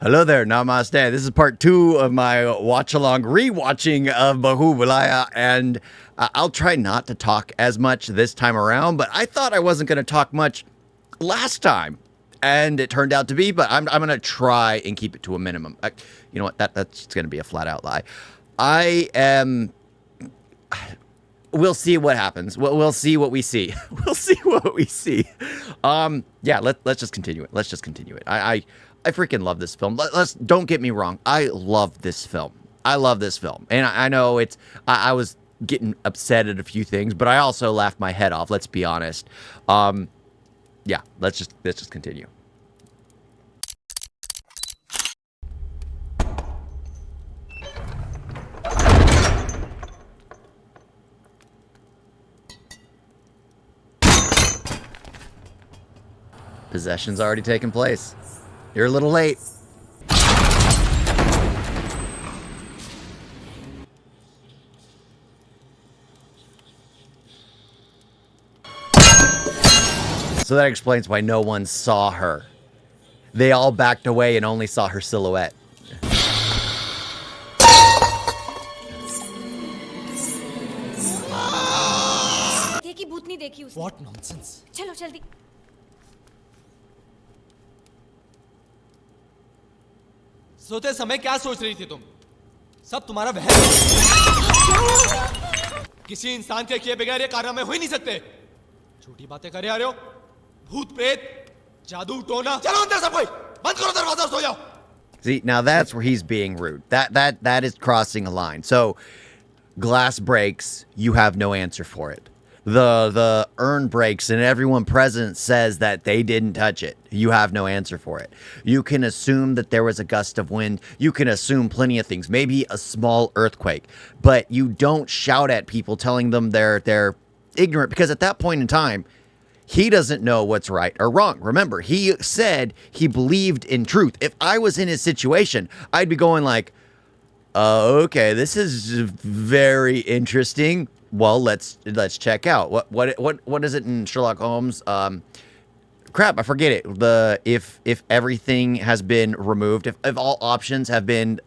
Hello there, namaste. This is part 2 of my watch-along rewatching of Bhool Bhulaiyaa, and I'll try not to talk as much this time around, but I thought I wasn't going to talk much last time, and it turned out to be, but I'm going to try and keep it to a minimum. You know what, that's going to be a flat-out lie. We'll see what happens. We'll see what we see. We'll see what we see. Yeah, let's just continue it. Let's just continue it. I freaking love this film. Don't get me wrong. I love this film. I love this film. And I know it's, I was getting upset at a few things, but I also laughed my head off. Let's be honest. Yeah, let's just continue. Possession's already taken place. You're a little late. So that explains why no one saw her. They all backed away and only saw her silhouette. What nonsense. चलो जल्दी. सोते समय क्या सोच रही थी तुम? सब तुम्हारा वहम। किसी इंसान के किए बगैर ये कारनामे हो ही नहीं सकते। झूठी बातें करे आ रहे हो? भूत प्रेत, जादू टोना। चलो अंदर सब कोई, बंद करो दरवाजा और सो जाओ। See, now that's where he's being rude. That is crossing a line. So, glass breaks, you have no answer for it. The urn breaks and everyone present says that they didn't touch it. You have no answer for it. You can assume that there was a gust of wind. You can assume plenty of things. Maybe a small earthquake. But you don't shout at people telling them they're ignorant, because at that point in time, he doesn't know what's right or wrong. Remember, he said he believed in truth. If I was in his situation, I'd be going like, okay, this is very interesting. Well, let's check out what is it in Sherlock Holmes? Crap, I forget it. If everything has been removed, if all options have been,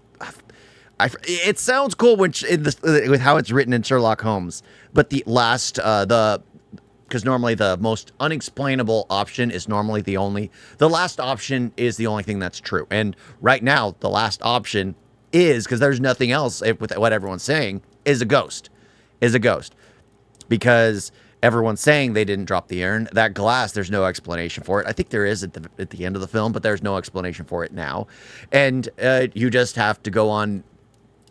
it sounds cool with how it's written in Sherlock Holmes. But the last because normally the most unexplainable option is normally the last option is the only thing that's true. And right now, the last option is, because there's nothing else with what everyone's saying, is a ghost. Because everyone's saying they didn't drop the urn. That glass, there's no explanation for it. I think there is at the end of the film, but there's no explanation for it now. And you just have to go on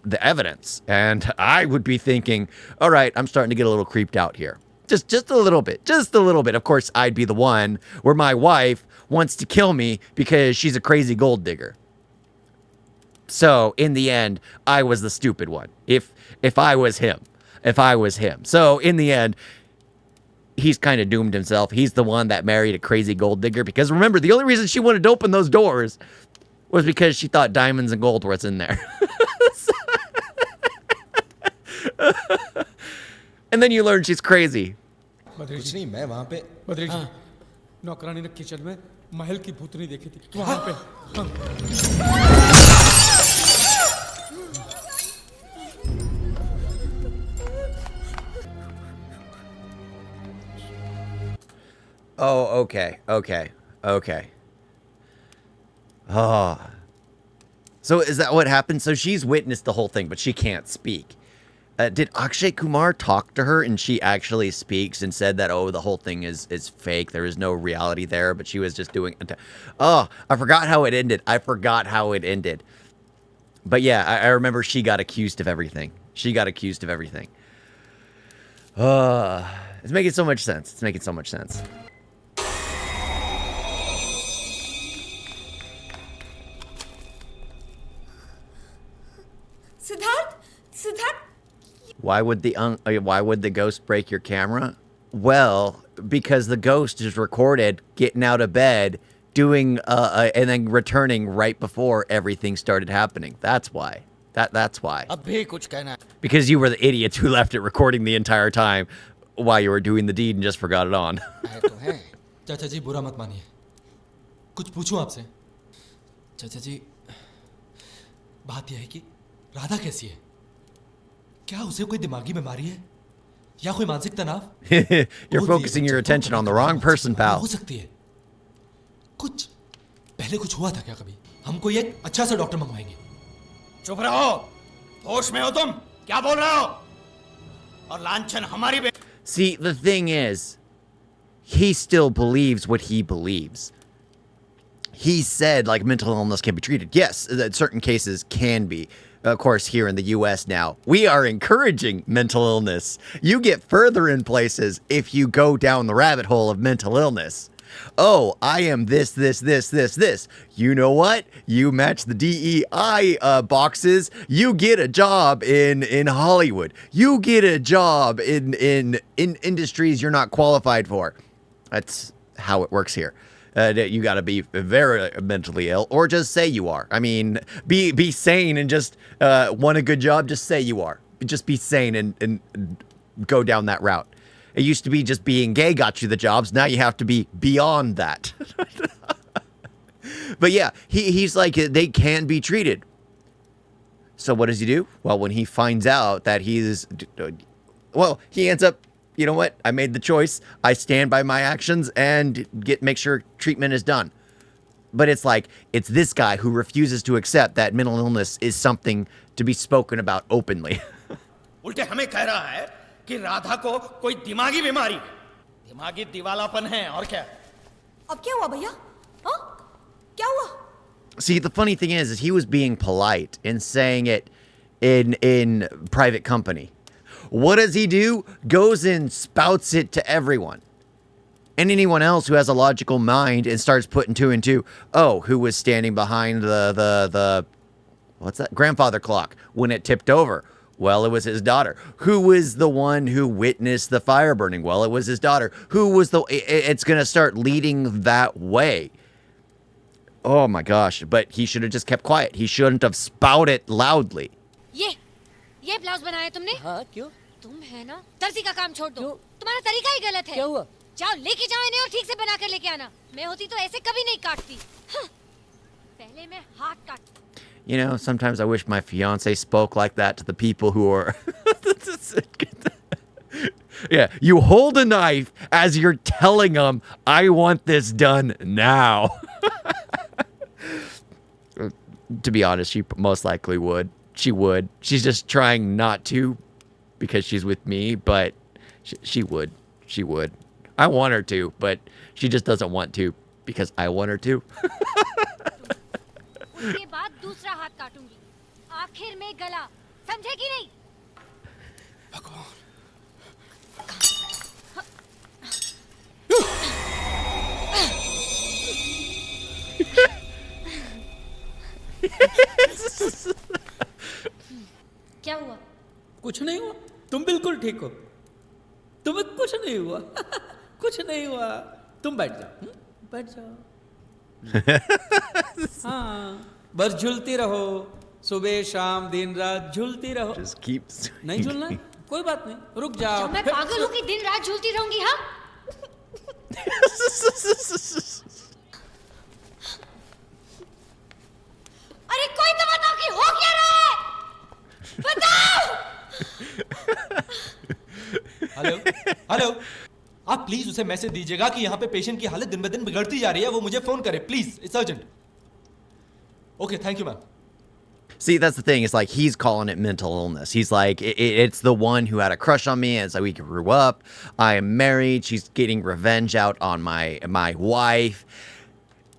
the evidence. And I would be thinking, all right, I'm starting to get a little creeped out here. Just a little bit. Just a little bit. Of course, I'd be the one where my wife wants to kill me because she's a crazy gold digger. So, in the end, I was the stupid one. If I was him. So, in the end, he's kind of doomed himself. He's the one that married a crazy gold digger. Because remember, the only reason she wanted to open those doors was because she thought diamonds and gold was in there. And then you learn she's crazy. कुछ नहीं, मैं वहाँ पे बद्री जी, नौकरानी ने kitchen में महल की भूतनी देखी थी वहाँ पे। Oh, okay. Oh. So is that what happened? So she's witnessed the whole thing, but she can't speak. Did Akshay Kumar talk to her and she actually speaks and said that, oh, the whole thing is fake. There is no reality there, but she was just doing... Oh, I forgot how it ended. But yeah, I remember she got accused of everything. It's making so much sense. Siddharth. Why would the ghost break your camera? Well, because the ghost is recorded getting out of bed, doing and then returning right before everything started happening. That's why. That's why. Because you were the idiots who left it recording the entire time while you were doing the deed and just forgot it on. चाचा जी बुरा मत मानिए। कुछ पूछूं आपसे? चाचा जी, बात यह है कि राधा कैसी है? क्या उसे कोई दिमागी बीमारी है या कोई मानसिक तनाव? You're focusing your attention on the wrong person, pal. हो सकती है। कुछ पहले कुछ हुआ था क्या कभी? हम कोई एक अच्छा सा डॉक्टर मंगवाएंगे। चुप रहो, होश में हो तुम? क्या बोल रहे हो? और लांछन हमारी See, the thing is, he still believes what he believes. He said, like, mental illness can be treated. Yes, that certain cases can be. Of course, here in the U.S. now, we are encouraging mental illness. You get further in places if you go down the rabbit hole of mental illness. Oh, I am this, this, this, this, this. You know what? You match the DEI boxes. You get a job in Hollywood. You get a job in industries you're not qualified for. That's how it works here. You got to be very mentally ill, or just say you are. I mean, be sane and just want a good job. Just say you are. Just be sane and go down that route. It used to be just being gay got you the jobs. Now you have to be beyond that. But yeah, he's like, they can be treated. So what does he do? Well, when he finds out that he ends up, you know what? I made the choice. I stand by my actions and make sure treatment is done. But it's like, it's this guy who refuses to accept that mental illness is something to be spoken about openly. उल्टे हमें कह रहा है कि राधा को कोई दिमागी बीमारी, दिमागी दिवालापन है, और क्या? अब क्या हुआ भैया? हाँ? क्या हुआ? See, the funny thing is he was being polite and saying it in private company. What does he do? Goes and spouts it to everyone. And anyone else who has a logical mind and starts putting two and two. Oh, who was standing behind the what's that? Grandfather clock when it tipped over? Well, it was his daughter. Who was the one who witnessed the fire burning? Well, it was his daughter. Who was it's going to start leading that way. Oh my gosh, but he should have just kept quiet. He shouldn't have spouted loudly. ये blouse बनाया तुमने? हाँ, क्यों? तुम है ना, दर्जी का काम छोड़ दो। तुम्हारा तरीका ही गलत है। क्या हुआ? जाओ लेके जाओ इन्हें और ठीक से बना कर लेके आना। मैं होती तो ऐसे कभी नहीं काटती। पहले मैं हाथ काटती। You know, sometimes I wish my fiance spoke like that to the people who are... Yeah, you hold a knife as you're telling them, I want this done now. To be honest, she most likely would. She would. She's just trying not to because she's with me, but she would. She would. I want her to, but she just doesn't want to because I want her to. उसके बाद दूसरा हाथ काटूंगी। आखिर में गला। समझे कि नहीं? भगवान। क्या हुआ? कुछ नहीं हुआ, तुम बिल्कुल ठीक हो, तुम्हें कुछ नहीं हुआ। कुछ नहीं हुआ, तुम बैठ जाओ, बैठ जाओ। हाँ, बस झूलती रहो, सुबह शाम दिन रात झूलती रहो। Just keeps... नहीं झूलना? कोई बात नहीं, रुक जाओ। मैं पागल हूँ कि दिन रात झूलती रहूंगी? हाँ? अरे कोई तो बताओ कि हो क्या रहा है? बताओ! हेलो, हेलो, आप प्लीज उसे मैसेज दीजिएगा कि यहाँ पे पेशेंट की हालत दिन ब दिन बिगड़ती जा रही है, वो मुझे फोन करे please, it's urgent. Okay, thank you ma'am. See, that's the thing. It's like he's calling it mental illness. He's like, it's the one who had a crush on me. And so we grew up. I am married. She's getting revenge out on my wife.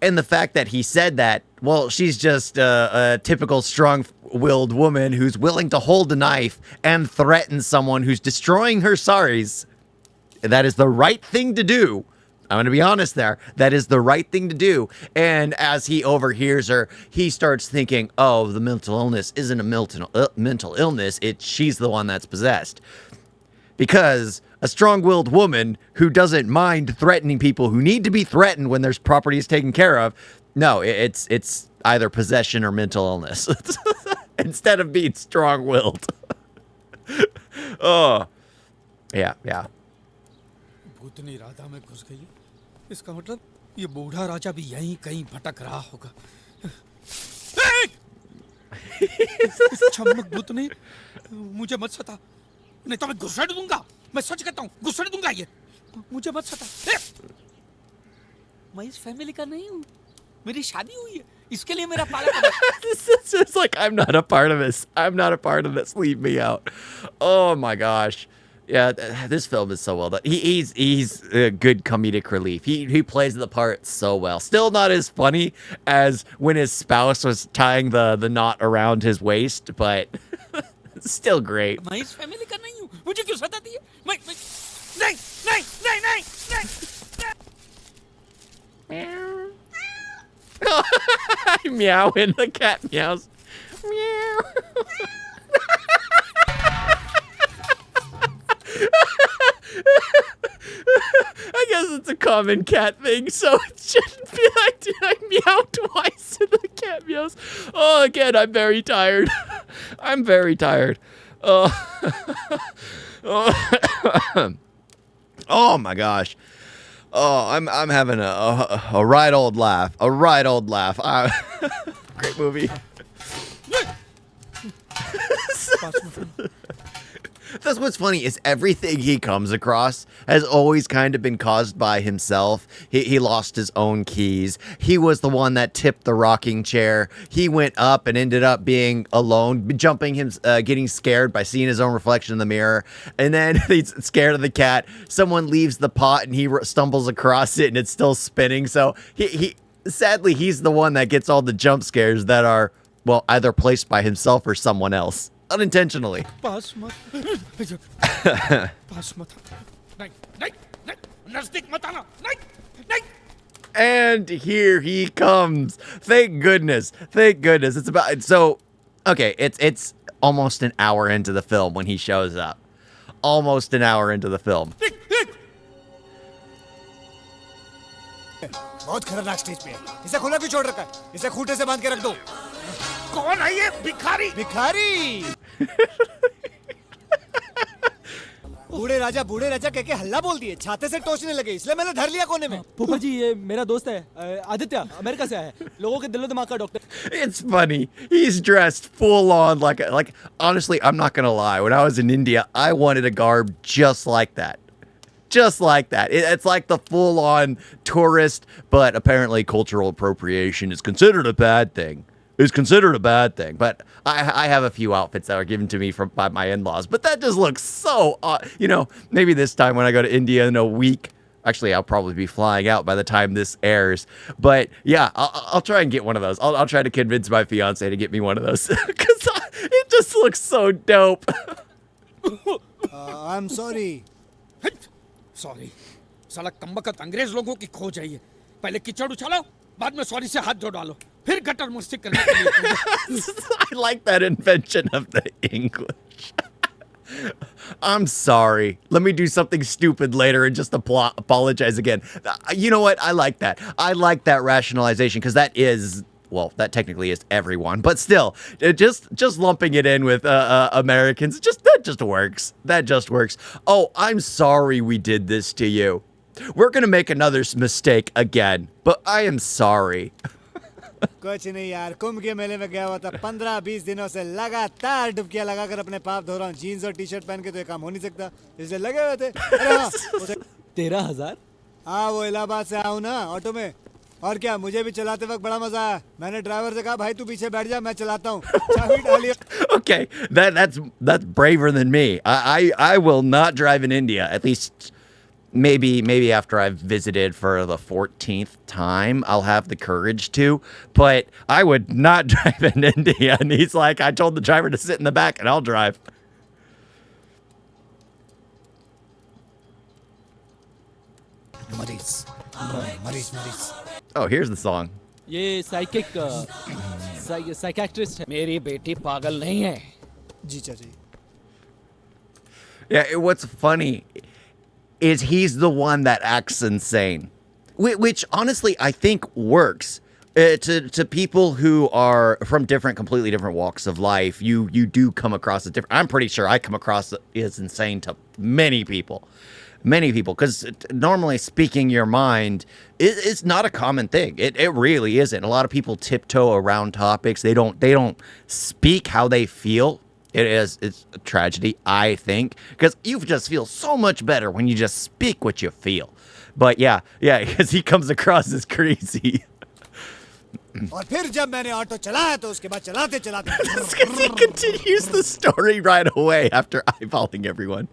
And the fact that he said that, well, she's just a typical strong-willed woman who's willing to hold a knife and threaten someone who's destroying her saris. That is the right thing to do. I'm going to be honest there. That is the right thing to do. And as he overhears her, he starts thinking, oh, the mental illness isn't a mental illness. She's the one that's possessed. Because a strong-willed woman who doesn't mind threatening people who need to be threatened when their property is taken care of, no, it's either possession or mental illness. Instead of being strong-willed. Oh. Yeah. भूतनी राधा में घुस गई है। इसका मतलब ये बूढ़ा राजा भी यहीं कहीं भटक रहा होगा। चमक भूत नहीं, मुझे मत सता, नहीं तो मैं घुसड़ दूंगा। मैं सच कहता हूँ, घुसड़ दूंगा ये, मुझे मत सता। मैं इस फैमिली का नहीं हूँ, मेरी शादी हुई है, इसके लिए मेरा पाला पड़ा। It's just like, I'm not a part of this. I'm not a part of this. Leave me out. Oh my gosh. Yeah, this film is so well done. He's a good comedic relief. He plays the part so well. Still not as funny as when his spouse was tying the knot around his waist, but still great. मैं इस family का नहीं हूँ, मुझे क्यों सताती है? मैं नहीं नहीं नहीं नहीं नहीं। Meow, and the cat meows. Meow. I guess it's a common cat thing, so it shouldn't be like, did I meow twice and the cat meows? Oh, again, I'm very tired. I'm very tired. Oh, oh my gosh. Oh, I'm having a right old laugh. A right old laugh. Great movie. That's what's funny is everything he comes across has always kind of been caused by himself. He lost his own keys. He was the one that tipped the rocking chair. He went up and ended up being alone, jumping him, getting scared by seeing his own reflection in the mirror. And then he's scared of the cat. Someone leaves the pot and he stumbles across it and it's still spinning. So he sadly, he's the one that gets all the jump scares that are, well, either placed by himself or someone else. Unintentionally. पास मत, पास मत, नहीं नहीं नहीं, नजदीक मत आना, नहीं नहीं। And here he comes. Thank goodness. Thank goodness. It's about, so okay, it's almost an hour into the film when he shows up. Almost an hour into the film. बहुत खतरनाक स्टेज पे है। इसे खुला क्यों छोड़ रखा है? इसे खूंटे से बांध के रख दो। कौन है ये भिखारी? भिखारी। बूढ़े राजा कह के हल्ला बोल दिए, छाते से टोचने लगे, इसलिए मैंने धर लिया कोने में। फूफा जी, ये मेरा दोस्त है आदित्य, अमेरिका से आया है, लोगों के दिलो दिमाग का doctor. It's funny. He's dressed full on like honestly, I'm not gonna lie. When I was in India, I wanted a garb just like that. Just like that. It's like the full-on tourist, but apparently cultural appropriation is considered a bad thing. It's considered a bad thing. But I have a few outfits that are given to me by my in-laws. But that just looks so, maybe this time when I go to India in a week, actually, I'll probably be flying out by the time this airs. But yeah, I'll try and get one of those. I'll try to convince my fiance to get me one of those. Because it just looks so dope. I'm sorry. Sorry, साला कमबख्त अंग्रेज लोगों की खोज है ये। पहले कीचड़ उछालो, बाद में सॉरी से हाथ जोड़ डालो, फिर गटर मस्ती करने के लिए। I like that invention of the English. I'm sorry. Let me do something stupid later and just apologize again. You know what? I like that. I like that rationalization because that is, well, that technically is everyone, but still, just lumping it in with Americans, that just works. That just works. Oh, I'm sorry we did this to you. We're gonna make another mistake again, but I am sorry. कुछ नहीं यार, कुंभ के मेले में गया हुआ था, 15-20 दिनों से लगातार डुबकियां लगाकर अपने पाप धो रहा हूँ। जीन्स और टी-शर्ट पहन के तो ये काम हो नहीं सकता, इसलिए लगे हुए थे। 13,000? हाँ, वो इलाहाबाद से आया हूँ ना, ऑटो में। और क्या, मुझे भी चलाते वक्त बड़ा मजा आया। मैंने ड्राइवर से कहा, भाई तू पीछे बैठ जा, मैं चलाता हूँ। चाबी डालिए। Okay, that's braver than me. I will not drive in India. At least maybe after I've visited for the 14th time, I'll have the courage to. But I would not drive in India. And he's like, I told the driver to sit in the back and I'll drive. मरीज, मरीज, मरीज। Oh, here's the song. ये psychiatrist है। मेरी बेटी पागल नहीं है। जी चाची। Yeah, what's funny is he's the one that acts insane, which honestly I think works. To people who are from completely different walks of life, you do come across as different. I'm pretty sure I come across as insane to many people. many people, because normally speaking your mind is not a common thing. It really isn't. A lot of people tiptoe around topics. They don't speak how they feel. It's a tragedy, I think, because you just feel so much better when you just speak what you feel. But yeah, because he comes across as crazy. और फिर जब मैंने auto चलाया तो उसके बाद चलाते चलाते Because he continues the story right away after eyeballing everyone.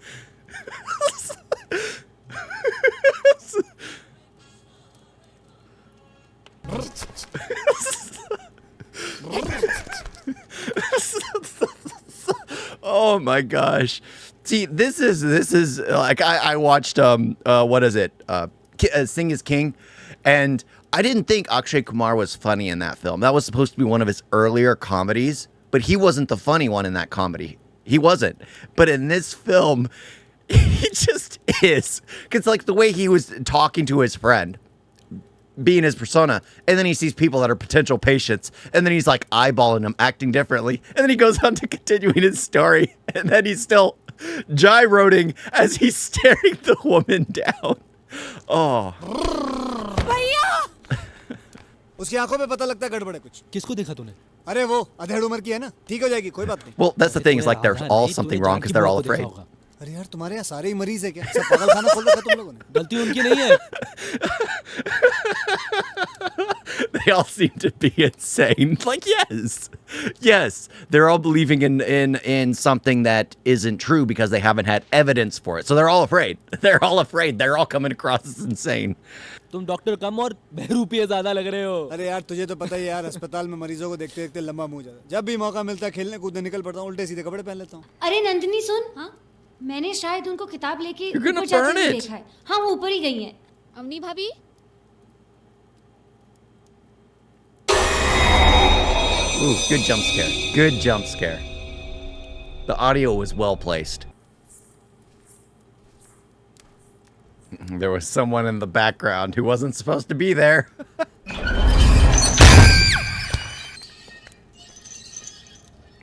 Oh my gosh. See, this is like I watched what is it? Sing is King, and I didn't think Akshay Kumar was funny in that film. That was supposed to be one of his earlier comedies, but he wasn't the funny one in that comedy. He wasn't. But in this film, he just is. Cuz like the way he was talking to his friend, being his persona, and then he sees people that are potential patients, and then he's like eyeballing them, acting differently, and then he goes on to continuing his story, and then he's still gyrating as he's staring the woman down. Oh. उसकी आंखों में पता लगता है गड़बड़ है कुछ. किसको देखा तूने? अरे वो अधेड़ उम्र की है ना, ठीक हो जाएगी, कोई बात नहीं. Well, that's the thing, is like there's all something wrong because they're all afraid. अरे यार तुम्हारे यहाँ सारे ही मरीज है क्या? सब पागल खाना खोल रखा तुम लोगों ने. गलती उनकी नहीं है. They all seem to be insane. Like, yes, they're all believing in something that isn't true because they haven't had evidence for it. So they're all afraid. They're all coming across as insane. तुम doctor कम और बहरूपिये ज्यादा लग रहे हो. अरे यार तुझे तो पता ही है यार, अस्पताल में मरीजों को देखते देखते लंबा मुंह जाता है. जब भी मौका मिलता है खेलने कूदने निकल पड़ता हूँ, उल्टे सीधे कपड़े पहन लेता हूँ. अरे नंदिनी सुन, हाँ मैंने शायद उनको किताब लेके You're gonna ऊपर जाते burn हुए it. देखा है. हाँ वो ऊपर ही गई हैं. अवनी भाभी. Ooh, good jump scare. Good jump scare. The audio was well placed. There was someone in the background who wasn't supposed to be there.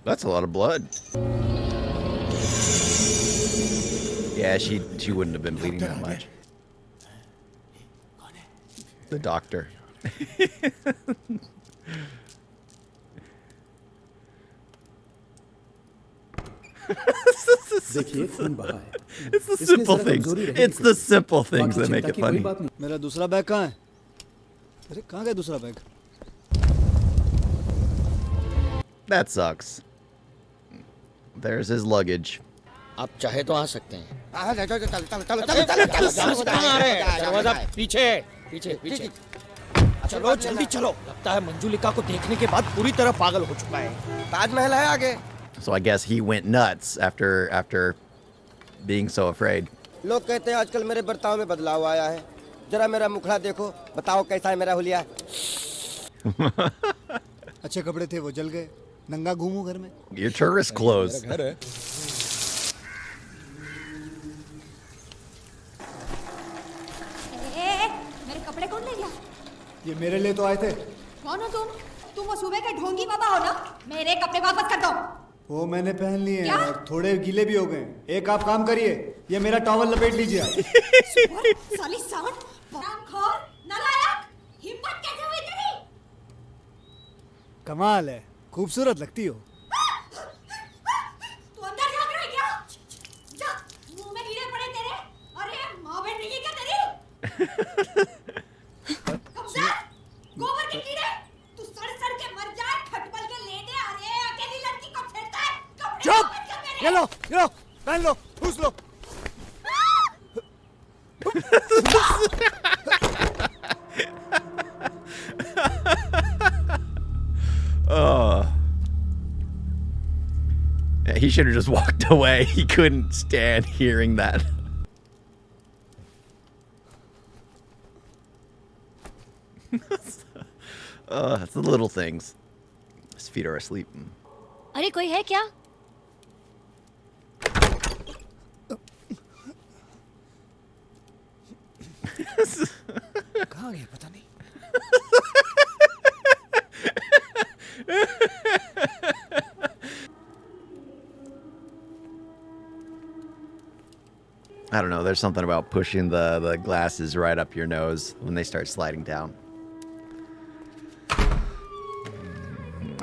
That's a lot of blood. Yeah, she wouldn't have been bleeding that much. The doctor. देखिए खून बहा है. It's the simple things. It's the simple things that make it funny. मेरा दूसरा bag कहाँ है? अरे कहाँ गया दूसरा bag? That sucks. There's his luggage. आप चाहे तो आ सकते हैं. दरवाजा पीछे पीछे पीछे. चलो जल्दी चलो. लगता है मंजुलिका को देखने के बाद पूरी तरह पागल हो चुका है. ताजमहल है आगे. So I guess he went nuts after being so afraid. लोग कहते हैं आजकल मेरे बर्ताव में बदलाव आया है. जरा मेरा मुखड़ा देखो, बताओ कैसा है मेरा हुलिया. अच्छे कपड़े थे वो जल गए. नंगा घूमूं घर में. Your tourist clothes. घर है. मेरे कपड़े कौन ले गया? ये मेरे लिए तो आए थे. कौन हो तुम? तुम वो सुबह के ढोंगी बाबा हो ना? मेरे कपड़े वापस कर दो. वो मैंने पहन लिए हैं क्या? और थोड़े गीले भी हो गए. एक आप काम करिए, ये मेरा टॉवल लपेट लीजिए. साली सांड, हरामखोर, नालायक, हिम्मत कैसे हुई तेरी? कमाल है, खूबसूरत लगती हो. तू अंदर झांक रहा है क्या? जा, मुंह में कीड़े पड़े तेरे. अरे माँ बहन नहीं है क्या तेरी? कमजोर, गोबर के कीड़े. तू सड़ के मर जाए, खटपल के ले दे. अरे अकेली लड़की को छेड़ता है. कपड़े चुप! वापस कर मेरे. ये लो, पहन लो, ठूस लो. He should have just walked away. He couldn't stand hearing that. It's the little things. His feet are asleep. अरे कोई है क्या? कहाँ गए पता नहीं. I don't know. There's something about pushing the glasses right up your nose when they start sliding down.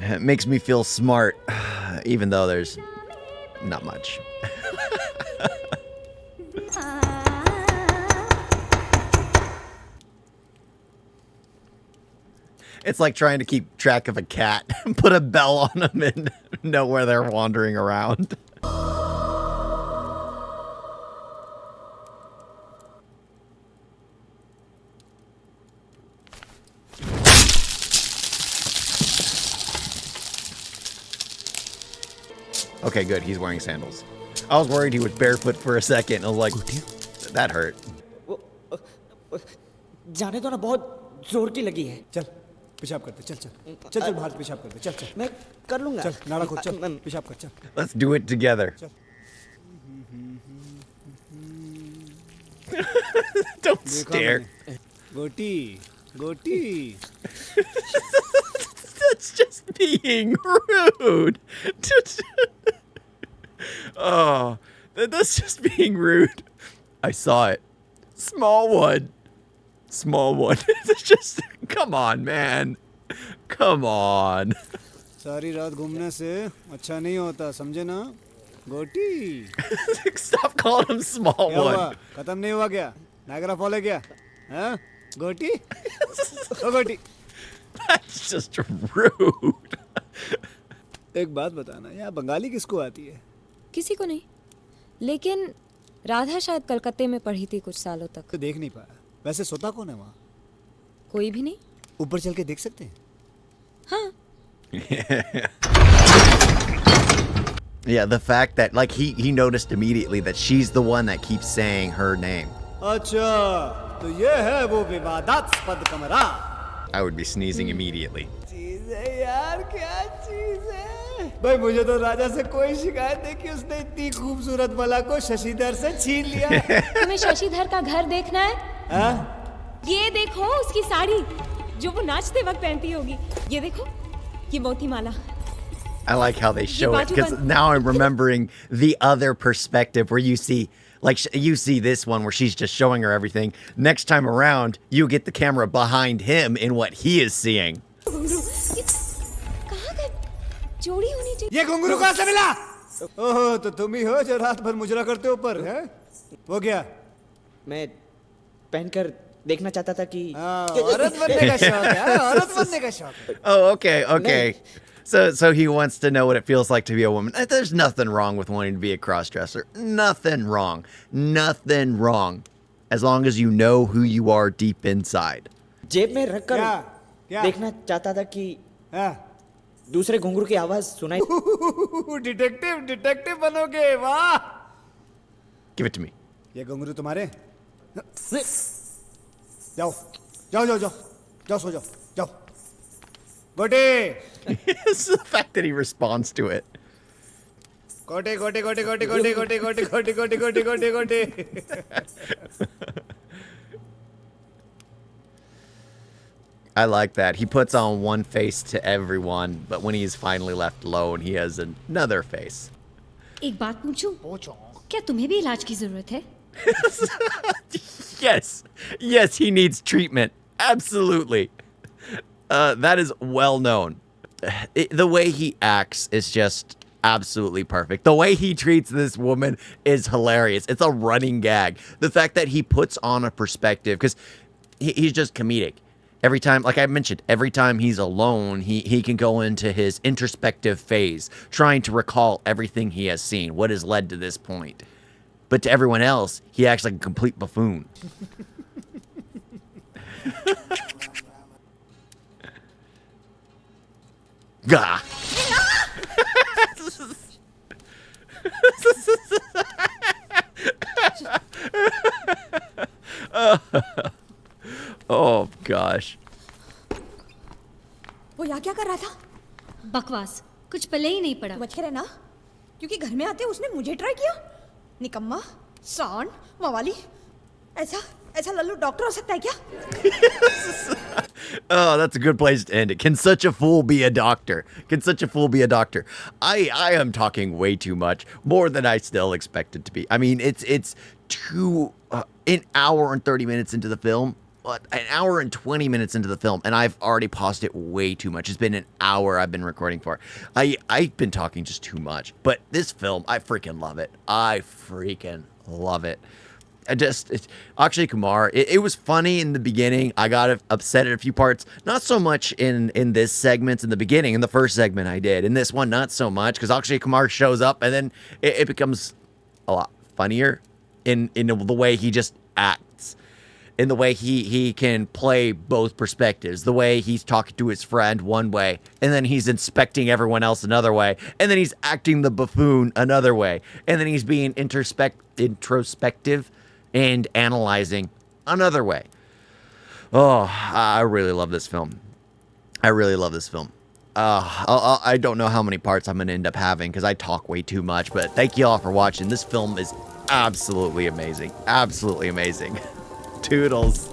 It makes me feel smart, even though there's not much. It's like trying to keep track of a cat and put a bell on them and know where they're wandering around. Okay, good. He's wearing sandals. I was worried he was barefoot for a second. I was like, that hurt. जाने दो ना, बहुत जोर की लगी है. चल पेशाब करते, चल चल चल चल बाहर पेशाब करते, चल चल. मैं कर लूंगा. चल नाड़ा खोद, चल पेशाब कर, चल. Let's do it together. Don't stare. गोटी गोटी. That's just being rude. Oh, that's just being rude. I saw it. Small one. Small one. It's just, come on, man. Come on. सारी रात घूमने से अच्छा नहीं होता, समझे ना? गोटी. Stop calling him small क्या हुआ? one. खत्म नहीं हुआ क्या? नायगरा फॉल है क्या? हाँ? गोटी? ओ गोटी. That's just rude. एक बात बताना, यहाँ बंगाली किसको आती है? किसी को नहीं, लेकिन राधा शायद कलकत्ते में पढ़ी थी कुछ सालों तक. तो देख नहीं पाया. वैसे सोता कौन है वहाँ? कोई भी नहीं. ऊपर चल के देख सकते हैं? हाँ. Yeah, the fact that like he noticed immediately that she's the one that keeps saying her name. अच्छा, तो ये है वो विवादास्पद कमरा. I would be sneezing immediately. चीज़ है यार, क्या चीज़ है? भाई मुझे तो राजा से कोई शिकायत नहीं कि उसने इतनी खूबसूरत मला को शशिधर से छीन लिया. तुम्हें शशिधर का घर देखना है? हाँ? ये देखो उसकी साड़ी जो वो नाचते वक्त पहनती होगी. ये देखो, ये मोती माला. I like how they show it because now I'm remembering the other perspective where you see, like, you see this one where she's just showing her everything. Next time around, you get the camera behind him in what he is seeing. कहाँ गए? जोड़ी होनी चाहिए. ये घुंघरू कहाँ से मिला? ओह, तो तुम ही हो जो रात भर मुजरा करते हो ऊपर, हैं? वो क्या? मैं पहनकर देखना चाहता था कि औरत बनने का शौक है, औरत बनने का शौक है. Oh, okay. So he wants to know what it feels like to be a woman. There's nothing wrong with wanting to be a cross-dresser. Nothing wrong. Nothing wrong. As long as you know who you are deep inside. जेब में रखकर देखना चाहता था कि दूसरे घुंघरू की आवाज सुनाई. डिटेक्टिव बनोगे, वाह. Give it to me. ये घुंघरू तुम्हारे? जाओ सो जाओ. गोटे. It's the fact that he responds to it. गोटे. I like that. He puts on one face to everyone, but when he's finally left alone, he has another face. एक बात पूछूं? क्या तुम्हें भी इलाज की जरूरत है? Yes, he needs treatment. Absolutely. That is well known. The way he acts is just absolutely perfect. The way he treats this woman is hilarious. It's a running gag. The fact that he puts on a perspective, because he's just comedic. Every time, like I mentioned, every time he's alone, he can go into his introspective phase, trying to recall everything he has seen, what has led to this point. But to everyone else, he acts like a complete buffoon. Gah. Oh gosh. वो यहाँ क्या कर रहा था? बकवास, कुछ पले ही नहीं पड़ा. बच के रहना, क्योंकि घर में आते उसने मुझे ट्राई किया. निकम्मा, सांड, मवाली. ऐसा लल्लू डॉक्टर हो सकता है क्या? Oh, that's a good place to end it. Can such a fool be a doctor? Can such a fool be a doctor? I am talking way too much, more than I still expected to be. I mean, it's an hour and 30 minutes into the film, but an hour and 20 minutes into the film, and I've already paused it way too much. It's been an hour I've been recording for. I've been talking just too much, but this film, I freaking love it. I freaking love it. Akshay Kumar, it was funny in the beginning. I got upset at a few parts. Not so much in this segment in the beginning. In the first segment I did. In this one, not so much, because Akshay Kumar shows up and then it becomes a lot funnier in the way he just acts. In the way he can play both perspectives. The way he's talking to his friend one way, and then he's inspecting everyone else another way, and then he's acting the buffoon another way, and then he's being introspective and analyzing another way. Oh, I really love this film. I really love this film. I don't know how many parts I'm going to end up having because I talk way too much, but thank you all for watching. This film is absolutely amazing. Absolutely amazing. Toodles.